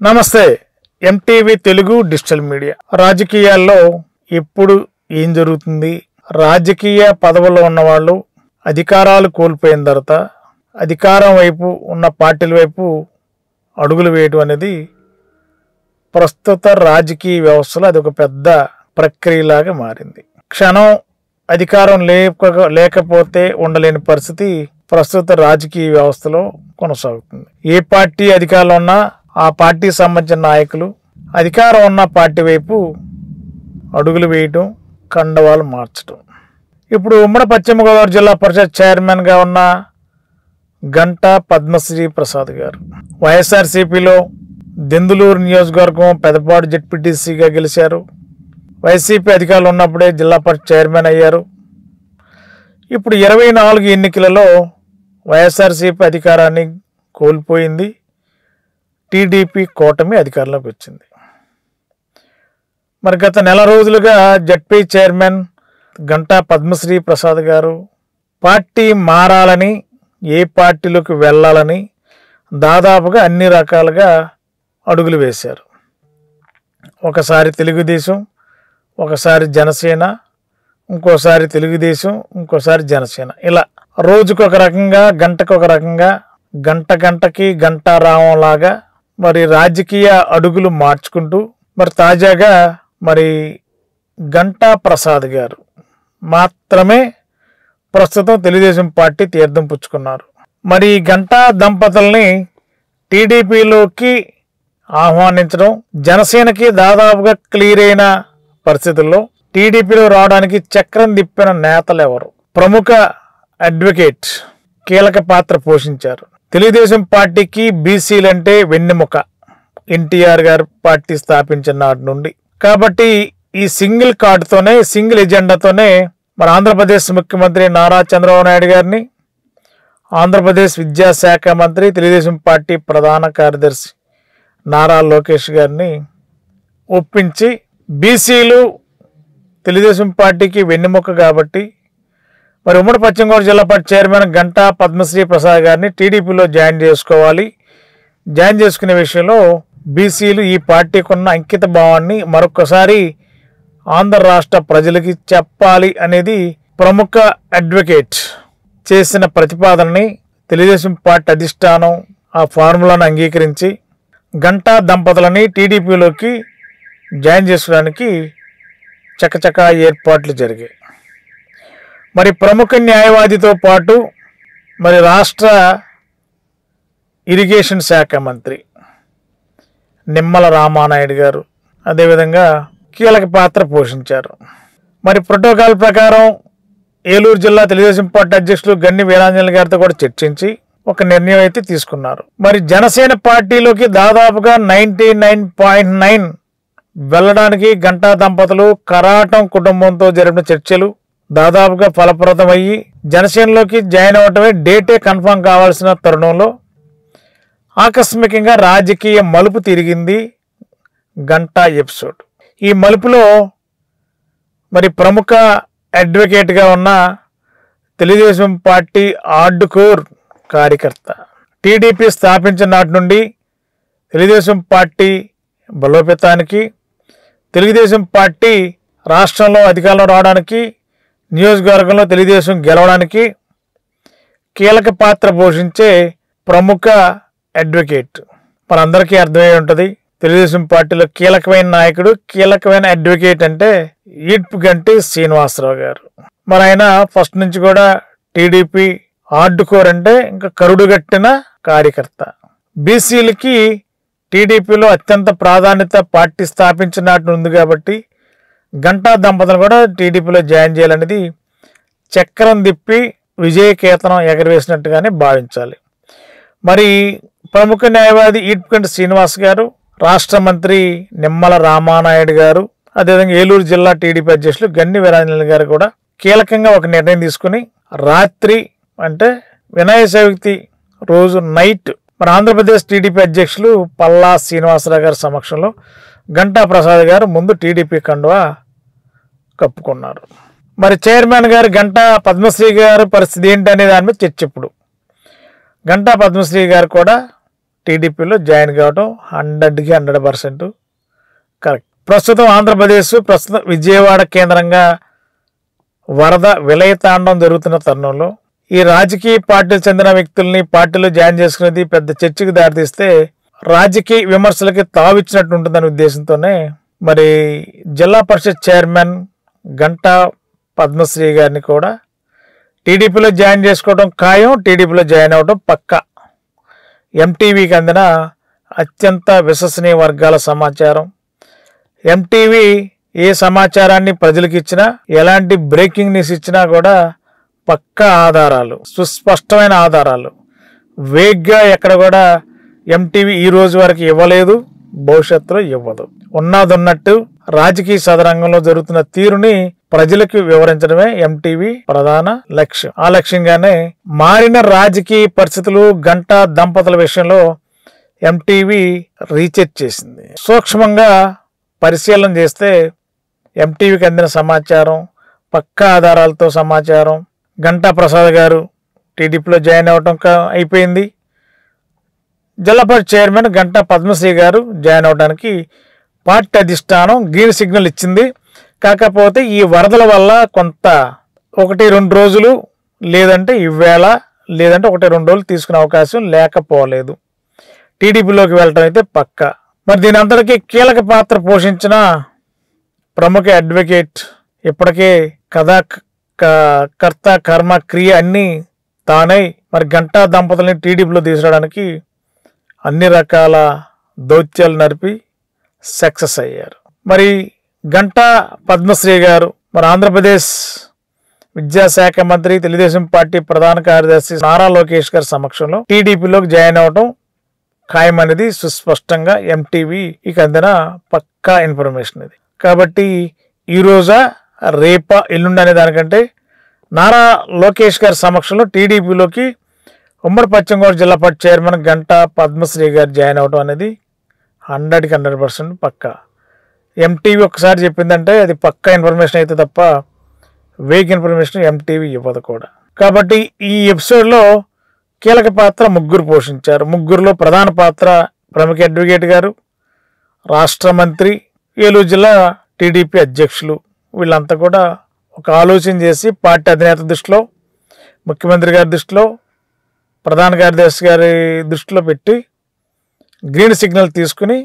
నమస్తే. MTV Telugu digital media. రాజకీయాల్లో ఎప్పుడు ఏం జరుగుతుంది? రాజకీయ పదవుల్లో ఉన్నవాళ్ళు అధికారాలు కోల్పోయిన తర్వాత అధికారం వైపు ఉన్న పార్టీల వైపు అడుగులు వేయడం అనేది ప్రస్తుత రాజకీయ వ్యవస్థలో అది ఒక పెద్ద ప్రక్రియలాగా మారింది. క్షణం అధికారం లేకపోతే ఉండలేని పరిస్థితి ప్రస్తుత రాజకీయ వ్యవస్థలో కొనసాగుతుంది. ఏ పార్టీ అధికారంలో ఉన్నా ఆ పార్టీకి సంబంధించిన నాయకులు అధికారం ఉన్న పార్టీ వైపు అడుగులు వేయటం, కండవాలు మార్చడం. ఇప్పుడు ఉమ్మడి పశ్చిమ గోదావరి జిల్లా పరిషత్ చైర్మన్గా ఉన్న గంటా పద్మశ్రీ ప్రసాద్ గారు వైఎస్ఆర్సీపీలో దెందులూరు నియోజకవర్గం పెదపాడు జెడ్పీటీసీగా గెలిచారు. వైసీపీ అధికారులు ఉన్నప్పుడే జిల్లా పరిషత్ చైర్మన్ అయ్యారు. ఇప్పుడు 24 ఎన్నికలలో వైఎస్ఆర్సీపీ అధికారాన్ని కోల్పోయింది. టీడీపీ కూటమి అధికారంలోకి వచ్చింది. మరి గత నెల రోజులుగా జెడ్పీ చైర్మన్ గంటా పద్మశ్రీ ప్రసాద్ గారు పార్టీ మారాలని, ఏ పార్టీలోకి వెళ్ళాలని దాదాపుగా అన్ని రకాలుగా అడుగులు వేశారు. ఒకసారి తెలుగుదేశం, ఒకసారి జనసేన, ఇంకోసారి తెలుగుదేశం, ఇంకోసారి జనసేన, ఇలా రోజుకొక రకంగా, గంటకొక రకంగా, గంటకి గంటారావం లాగా మరి రాజకీయ అడుగులు మార్చుకుంటూ మరి తాజాగా మరి గంటా ప్రసాద్ గారు మాత్రమే ప్రస్తుతం తెలుగుదేశం పార్టీ తీర్థం పుచ్చుకున్నారు. మరి గంటా దంపతుల్ని టీడీపీలోకి ఆహ్వానించడం, జనసేనకి దాదాపుగా క్లియర్ అయిన పరిస్థితుల్లో టీడీపీలో రావడానికి చక్రం తిప్పిన నేతలు ఎవరు? ప్రముఖ అడ్వకేట్ కీలక పాత్ర పోషించారు. తెలుగుదేశం పార్టీకి బీసీలంటే వెన్నెముక. ఎన్టీఆర్ గారు పార్టీ స్థాపించిన నాటి నుండి. కాబట్టి ఈ సింగిల్ కార్డుతోనే, సింగిల్ ఎజెండాతోనే మన ఆంధ్రప్రదేశ్ ముఖ్యమంత్రి నారా చంద్రబాబు నాయుడు గారిని, ఆంధ్రప్రదేశ్ విద్యాశాఖ మంత్రి, తెలుగుదేశం పార్టీ ప్రధాన కార్యదర్శి నారా లోకేష్ గారిని ఒప్పించి బీసీలు తెలుగుదేశం పార్టీకి వెన్నెముక కాబట్టి మరి ఉమ్మడి పశ్చిమ గోదావరి జిల్లా పరిషత్ చైర్మన్ గంటా పద్మశ్రీ ప్రసాద్ గారిని టీడీపీలో జాయిన్ చేసుకోవాలి. జాయిన్ చేసుకునే విషయంలో బీసీలు ఈ పార్టీకి ఉన్న అంకిత భావాన్ని మరొకసారి ఆంధ్ర రాష్ట్ర ప్రజలకి చెప్పాలి అనేది ప్రముఖ అడ్వకేట్ చేసిన ప్రతిపాదనని తెలుగుదేశం పార్టీ అధిష్టానం ఆ ఫార్ములాను అంగీకరించి గంటా దంపతులని టీడీపీలోకి జాయిన్ చేసుకోవడానికి చకచకా ఏర్పాట్లు జరిగాయి. మరి ప్రముఖ న్యాయవాదితో పాటు మరి రాష్ట్ర ఇరిగేషన్ శాఖ మంత్రి నిమ్మల రామానాయుడు గారు అదేవిధంగా కీలక పాత్ర పోషించారు. మరి ప్రోటోకాల్ ప్రకారం ఏలూరు జిల్లా తెలుగుదేశం పార్టీ అధ్యక్షులు గన్ని వీరాంజనేయులు గారితో కూడా చర్చించి ఒక నిర్ణయం అయితే తీసుకున్నారు. మరి జనసేన పార్టీలోకి దాదాపుగా 99.9 వెళ్ళడానికి గంటా దంపతులు కరాటం కుటుంబంతో జరిపిన చర్చలు దాదాపుగా ఫలప్రదమయ్యి జనసేనలోకి జాయిన్ అవ్వటమే డేటే కన్ఫర్మ్ కావాల్సిన తరుణంలో ఆకస్మికంగా రాజకీయ మలుపు తిరిగింది గంటా ఎపిసోడ్. ఈ మలుపులో మరి ప్రముఖ అడ్వకేట్గా ఉన్న తెలుగుదేశం పార్టీ హార్డ్ కోర్ కార్యకర్త, టీడీపీ స్థాపించిన నాటి నుండి తెలుగుదేశం పార్టీ బలోపేతానికి, తెలుగుదేశం పార్టీ రాష్ట్రంలో అధికారంలో రావడానికి, నియోజకవర్గంలో తెలుగుదేశం గెలవడానికి కీలక పాత్ర పోషించే ప్రముఖ అడ్వకేట్ మనందరికీ అర్థమై ఉంటుంది. తెలుగుదేశం పార్టీలో కీలకమైన నాయకుడు, కీలకమైన అడ్వకేట్ అంటే ఈడ్పుగంటి శ్రీనివాసరావు గారు. మరి ఆయన ఫస్ట్ నుంచి కూడా టీడీపీ హార్డ్ కోర్ అంటే ఇంకా కరుడుగట్టిన కార్యకర్త. బీసీలకి టీడీపీలో అత్యంత ప్రాధాన్యత పార్టీ స్థాపించినట్టు ఉంది కాబట్టి గంటా దంపతులు కూడా టీడీపీలో జాయిన్ చేయాలనేది చక్రం తిప్పి విజయకేతనం ఎగరవేసినట్టుగానే భావించాలి. మరి ప్రముఖ న్యాయవాది ఈడ్పుగంటి శ్రీనివాస్ గారు, రాష్ట్ర మంత్రి నిమ్మల రామానాయుడు గారు, అదేవిధంగా ఏలూరు జిల్లా టీడీపీ అధ్యక్షులు గన్ని వీరాంజనేయులు గారు కూడా కీలకంగా ఒక నిర్ణయం తీసుకుని రాత్రి అంటే వినాయక చవితి రోజు నైట్ మన ఆంధ్రప్రదేశ్ టీడీపీ అధ్యక్షులు పల్లా శ్రీనివాసరావు గారి సమక్షంలో గంటా ప్రసాద్ గారు ముందు టీడీపీ కండువా కప్పుకున్నారు. మరి చైర్మన్ గారు గంటా పద్మశ్రీ గారి పరిస్థితి ఏంటి అనే దాని మీద చర్చ. ఇప్పుడు గంటా పద్మశ్రీ గారు కూడా టీడీపీలో జాయిన్ కావడం 100కి 100% కరెక్ట్. ప్రస్తుతం ఆంధ్రప్రదేశ్, ప్రస్తుతం విజయవాడ కేంద్రంగా వరద విలయతాండం జరుగుతున్న తరుణంలో ఈ రాజకీయ పార్టీలు చెందిన వ్యక్తుల్ని పార్టీలో జాయిన్ చేసుకునేది పెద్ద చర్చకు దారితీస్తే రాజకీయ విమర్శలకి తావిచ్చినట్టు ఉంటుందనే ఉద్దేశంతోనే మరి జిల్లా పరిషత్ చైర్మన్ గంటా పద్మశ్రీ గారిని కూడా టీడీపీలో జాయిన్ చేసుకోవడం ఖాయం, టీడీపీలో జాయిన్ అవ్వడం పక్కా. ఎంటీవీకి అందిన అత్యంత విశ్వసనీయ వర్గాల సమాచారం. ఎంటీవీ ఏ సమాచారాన్ని ప్రజలకు ఇచ్చినా, ఎలాంటి బ్రేకింగ్ న్యూస్ ఇచ్చినా కూడా పక్కా ఆధారాలు, సుస్పష్టమైన ఆధారాలు, వేగ్గా ఎక్కడ కూడా ఎంటీవీ ఈ రోజు వరకు ఇవ్వలేదు, భవిష్యత్తులో ఇవ్వదు. ఉన్నదన్నట్టు రాజకీయ సదరంగంలో జరుగుతున్న తీరుని ప్రజలకు వివరించడమే ఎంటీవీ ప్రధాన లక్ష్యం. ఆ లక్ష్యంగానే మారిన రాజకీయ పరిస్థితులు గంటా దంపతుల విషయంలో ఎంటీవీ రీచెక్ చేసింది. సూక్ష్మంగా పరిశీలన చేస్తే ఎంటీవీకి అందిన సమాచారం, పక్కా ఆధారాలతో సమాచారం, గంటా ప్రసాద్ గారు టీడీపీలో జాయిన్ అవ్వటం అయిపోయింది. జిల్లా పరిషత్ చైర్మన్ గంటా పద్మశ్రీ గారు జాయిన్ అవడానికి పార్టీ అధిష్టానం గ్రీన్ సిగ్నల్ ఇచ్చింది. కాకపోతే ఈ వరదల వల్ల కొంత 1-2 రోజులు, లేదంటే ఈవేళ, లేదంటే 1-2 రోజులు తీసుకునే అవకాశం లేకపోలేదు. టీడీపీలోకి వెళ్ళటం అయితే పక్కా. మరి దీని అంతటికీ కీలక పాత్ర పోషించిన ప్రముఖ అడ్వకేట్, ఇప్పటికే కర్త కర్మ క్రియ అన్నీ తానై మరి గంటా దంపతుల్ని టీడీపీలో తీసుకురావడానికి అన్ని రకాల దౌత్యాలు నడిపి సక్సెస్ అయ్యారు. మరి గంటా పద్మశ్రీ గారు మరి ఆంధ్రప్రదేశ్ విద్యాశాఖ మంత్రి, తెలుగుదేశం పార్టీ ప్రధాన కార్యదర్శి నారా లోకేష్ గారి సమక్షంలో టీడీపీలోకి జాయిన్ అవటం ఖాయమనేది సుస్పష్టంగా ఎంటీవీకి అందిన పక్కా ఇన్ఫర్మేషన్ ఇది. కాబట్టి ఈరోజా, రేపా, ఎల్లుండి అనే దానికంటే నారా లోకేష్ గారి సమక్షంలో టీడీపీలోకి ఉమ్మడి పశ్చిమ గోదావరి జిల్లా పరిషత్ చైర్మన్ గంటా పద్మశ్రీ గారు జాయిన్ అవడం అనేది 100కి 100% పక్కా. ఎంటీవీ ఒక్కసారి చెప్పిందంటే అది పక్కా ఇన్ఫర్మేషన్ అయితే తప్ప వేగ్ ఇన్ఫర్మేషన్ ఎంటీవీ ఇవ్వదు కూడా. కాబట్టి ఈ ఎపిసోడ్లో కీలక పాత్ర ముగ్గురు పోషించారు. ముగ్గురులో ప్రధాన పాత్ర ప్రముఖ అడ్వకేట్ గారు, రాష్ట్ర మంత్రి, ఏలూరు జిల్లా టీడీపీ అధ్యక్షులు. వీళ్ళంతా కూడా ఒక ఆలోచన చేసి పార్టీ అధినేత దృష్టిలో, ముఖ్యమంత్రి గారి దృష్టిలో, ప్రధాన కార్యదర్శి గారి దృష్టిలో పెట్టి గ్రీన్ సిగ్నల్ తీసుకుని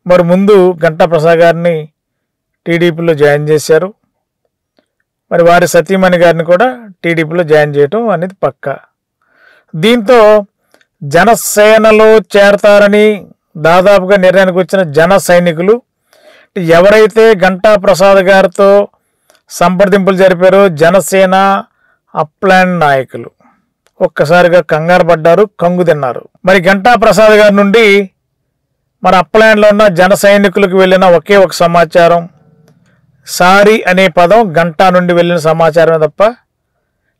మరి ముందు గంటా ప్రసాద్ గారిని టీడీపీలో జాయిన్ చేశారు. మరి వారి సతీమణి గారిని కూడా టీడీపీలో జాయిన్ చేయటం అనేది పక్కా. దీంతో జనసేనలో చేరతారని దాదాపుగా నిర్ణయానికి వచ్చిన జన సైనికులు, ఎవరైతే గంటా ప్రసాద్ గారితో సంప్రదింపులు జరిపారో జనసేన అప్లాండ్ నాయకులు ఒక్కసారిగా కంగారు పడ్డారు, కంగు తిన్నారు. మరి గంటా ప్రసాద్ గారి నుండి మన అప్లాండ్లో ఉన్న జన సైనికులకు వెళ్ళిన ఒకే ఒక సమాచారం, సారీ అనే పదం గంటా నుండి వెళ్ళిన సమాచారమే తప్ప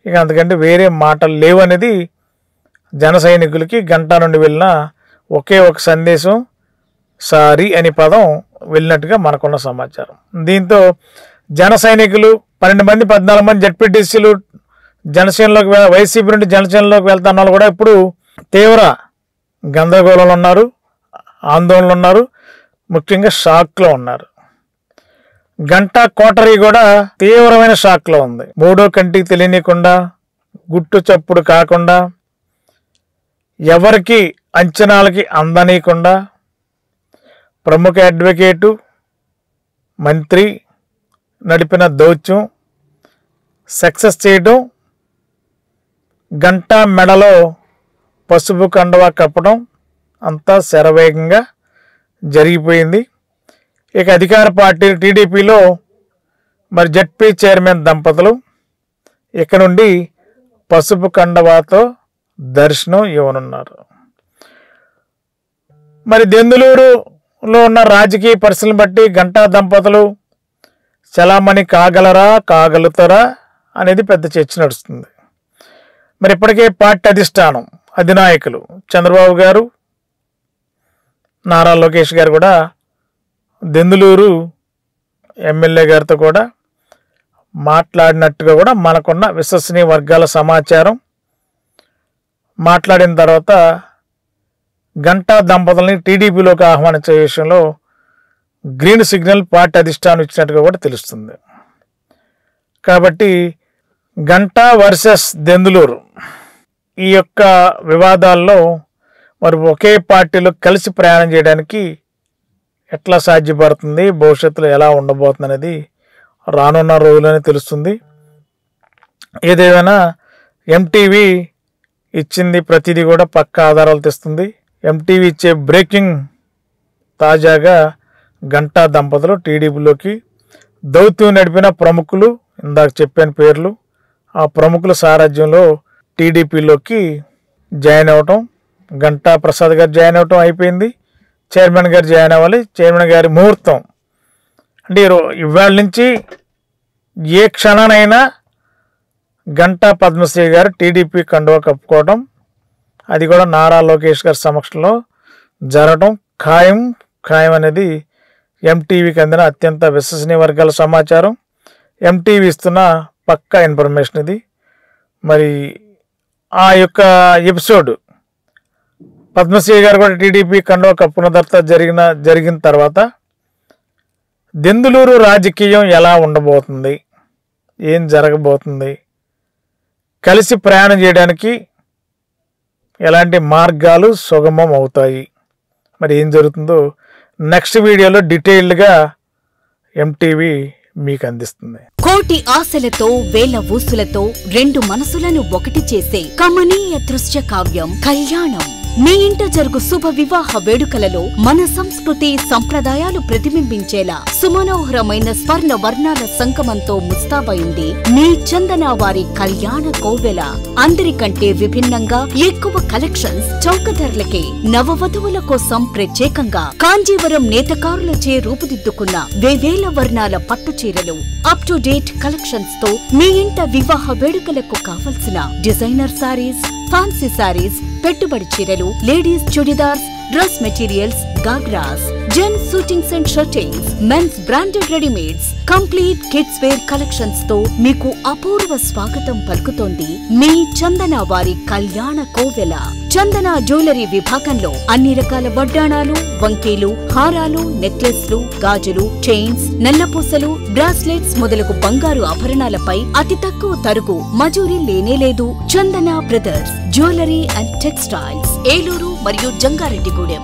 ఇక అంతకంటే వేరే మాటలు లేవు అనేది జన సైనికులకి గంటా నుండి వెళ్ళిన ఒకే ఒక సందేశం, సారీ అనే పదం వెళ్ళినట్టుగా మనకున్న సమాచారం. దీంతో జన సైనికులు 12 మంది 14 మంది జడ్పీటీసీలు జనసేనలోకి వైసీపీ నుండి జనసేనలోకి వెళ్తున్న వాళ్ళు కూడా ఇప్పుడు తీవ్ర గందరగోళంలో ఉన్నారు, ఆందోళనలో ఉన్నారు, ముఖ్యంగా షాక్లో ఉన్నారు. గంటా కోటరీ కూడా తీవ్రమైన షాక్లో ఉంది. మూడో కంటికి తెలియనికుండా, గుట్టు చప్పుడు కాకుండా, ఎవరికి అంచనాలకి అందనీయకుండా ప్రముఖ అడ్వకేటు, మంత్రి నడిపిన దౌత్యం సక్సెస్ చేయడం, గంటా మెడలో పసుపు కండువా కప్పడం అంతా శరవేగంగా జరిగిపోయింది. ఇక అధికార పార్టీ టీడీపీలో మరి జడ్పీ చైర్మన్ దంపతులు ఇక్కడ నుండి పసుపు కండువాతో దర్శనం ఇవ్వనున్నారు. మరి దెందులూరులో ఉన్న రాజకీయ పరిస్థితులను బట్టి గంటా దంపతులు చలామణి కాగలుగుతారా అనేది పెద్ద చర్చ నడుస్తుంది. మరి ఇప్పటికే పార్టీ అధిష్టానం, అధినాయకులు చంద్రబాబు గారు, నారా లోకేష్ గారు కూడా దెందులూరు ఎమ్మెల్యే గారితో కూడా మాట్లాడినట్టుగా కూడా మనకున్న విశ్వసనీయ వర్గాల సమాచారం. మాట్లాడిన తర్వాత గంటా దంపతుల్ని టీడీపీలోకి ఆహ్వానించే విషయంలో గ్రీన్ సిగ్నల్ పార్టీ అధిష్టానం ఇచ్చినట్టుగా కూడా తెలుస్తుంది. కాబట్టి గంటా వర్సెస్ దెందులూరు ఈ యొక్క వివాదాల్లో మరి ఒకే పార్టీలో కలిసి ప్రయాణం చేయడానికి ఎట్లా సాధ్యపడుతుంది, భవిష్యత్తులో ఎలా ఉండబోతుంది అనేది రానున్న రోజుల్లోనే తెలుస్తుంది. ఏదేమైనా ఎంటీవీ ఇచ్చింది ప్రతిదీ కూడా పక్కా ఆధారాలు తెస్తుంది. ఎంటీవీ ఇచ్చే బ్రేకింగ్ తాజాగా గంటా దంపతులు టీడీపీలోకి దౌత్యం నడిపిన ప్రముఖులు, ఇందాక చెప్పాను పేర్లు, ఆ ప్రముఖుల సారథ్యంలో టీడీపీలోకి జాయిన్ అవ్వటం, గంటా ప్రసాద్ గారు జాయిన్ అవ్వటం అయిపోయింది. చైర్మన్ గారు జాయిన్ అవ్వాలి. చైర్మన్ గారి ముహూర్తం అంటే ఇవాళ నుంచి ఏ క్షణానైనా గంటా పద్మశ్రీ గారు టీడీపీ కండువా కప్పుకోవడం, అది కూడా నారా లోకేష్ గారి సమక్షంలో జరగడం ఖాయం అనేది ఎంటీవీకి అందిన అత్యంత విశ్వసనీయ వర్గాల సమాచారం. ఎంటీవీ ఇస్తున్న పక్కా ఇన్ఫర్మేషన్ ఇది. మరి ఆ యొక్క ఎపిసోడ్ పద్మశ్రీ గారు కూడా టీడీపీ కండువా కప్పుకున్న తర్వాత జరిగిన తర్వాత దెందులూరు రాజకీయం ఎలా ఉండబోతుంది, ఏం జరగబోతుంది, కలిసి ప్రయాణం చేయడానికి ఎలాంటి మార్గాలు సుగమం అవుతాయి, మరి ఏం జరుగుతుందో నెక్స్ట్ వీడియోలో డీటెయిల్డ్గా ఎంటీవీ మీకు అందిస్తుంది. కోటి ఆశలతో వేల ఊసులతో రెండు మనసులను ఒకటి చేసే కమనీయ దృశ్య కావ్యం కళ్యాణం. మీ ఇంట జరుగు శుభ వివాహ వేడుకలలో మన సంస్కృతి సంప్రదాయాలు ప్రతిబింబించేలా సుమనోహరమైన స్వర్ణ వర్ణాల సంగమంతో ముస్తాబైంది మీ చందన వారి కళ్యాణ కోవెల. అందరికంటే విభిన్నంగా ఎక్కువ కలెక్షన్స్ చౌక ధరలకే నవవధువుల కోసం ప్రత్యేకంగా కాంజీవరం నేతకారులచే రూపుదిద్దుకున్న వేవేల వర్ణాల పట్టు చీరలు, అప్ టు డేట్ కలెక్షన్స్ తో మీ ఇంట వివాహ వేడుకలకు కావలసిన డిజైనర్ సారీస్, ఫ్యాన్సీ సారీస్, పెట్టుబడి చీరలు, ladies chudidars, dress materials, ghagras, gents suitings and shirtings, mens branded readymades, complete kids wear collections తో మీకు అపూర్వ స్వాగతం పలుకుతోంది మీ చందన వారి కళ్యాణ కోవెల. చందన జ్యువెలరీ విభాగంలో అన్ని రకాల వడ్డాణాలు, వంకీలు, హారాలు, నెక్లెస్లు, గాజులు, చైన్స్, నల్లపూసలు, బ్రాస్లెట్స్ మొదలగు బంగారు ఆభరణాలపై అతి తక్కువ తరుగు మజూరీ లేనేలేదు. Chandana brothers jewellery and textiles, Eluru మరియు జంగారెడ్డిగూడెం.